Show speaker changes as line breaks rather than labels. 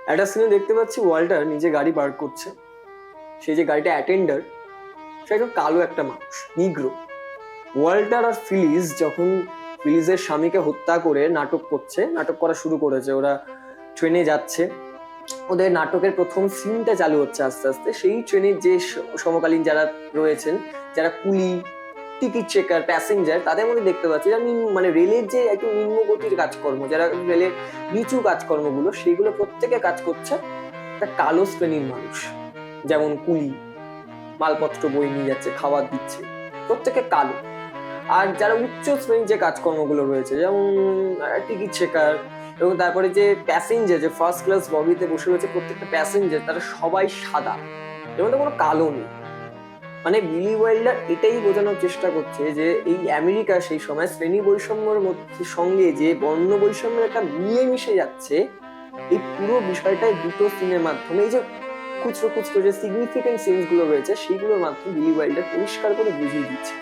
একটা সিনে দেখতে পাচ্ছি ওয়াল্টার নিজে গাড়ি পার্ক করছে। সেই যে গাড়িটা অ্যাটেন্ডার, সে একদম কালো একটা মানুষ, নিগ্রো। ওয়াল্টার আর ফিলিস যখন ফিলিসের স্বামীকে হত্যা করে নাটক করা শুরু করেছে, ওরা ট্রেনে যাচ্ছে, ওদের নাটকের প্রথম সিনটা চালু হচ্ছে আস্তে আস্তে। সেই ট্রেনের যে সমকালীন যারা রয়েছেন, যারা কুলি, টিকিট চেকার, প্যাসেঞ্জার, তাদের মধ্যে দেখতে পাচ্ছি যারা মানে রেলের যে একটু নিম্নগতির কাজকর্ম, যারা রেলের নিচু কাজকর্মগুলো, সেগুলো প্রত্যেকে কাজ করছে একটা কালো শ্রেণীর মানুষ। যেমন কুলি, মালপত্র বয়ে নিয়ে যাচ্ছে, খাবার দিচ্ছে, প্রত্যেকে কালো। আর যারা উচ্চ শ্রেণীর যে কাজকর্মগুলো রয়েছে, যেমন টিকিট চেকার, এবং তারপরে যে প্যাসেঞ্জার, যে ফার্স্ট ক্লাস বগিতে বসে রয়েছে প্রত্যেকটা প্যাসেঞ্জার, তারা সবাই সাদা, এর মধ্যে কোনো কালো নেই। মানে বিলি ওয়াইল্ডার এটাই বোঝানোর চেষ্টা করছে যে এই আমেরিকা সেই সময় শ্রেণী বৈষম্যের মধ্যে সঙ্গে যে বর্ণ বৈষম্যের একটা মিলে মিশে যাচ্ছে, এই পুরো বিষয়টাই দুটো সিনের মাধ্যমে, এই যে খুচরো খুচরো যে সিগনিফিকেন্ট সিনস গুলো রয়েছে, সেইগুলোর মাধ্যমে বিলি ওয়াইল্ডার পরিষ্কার করে বুঝিয়ে দিচ্ছে।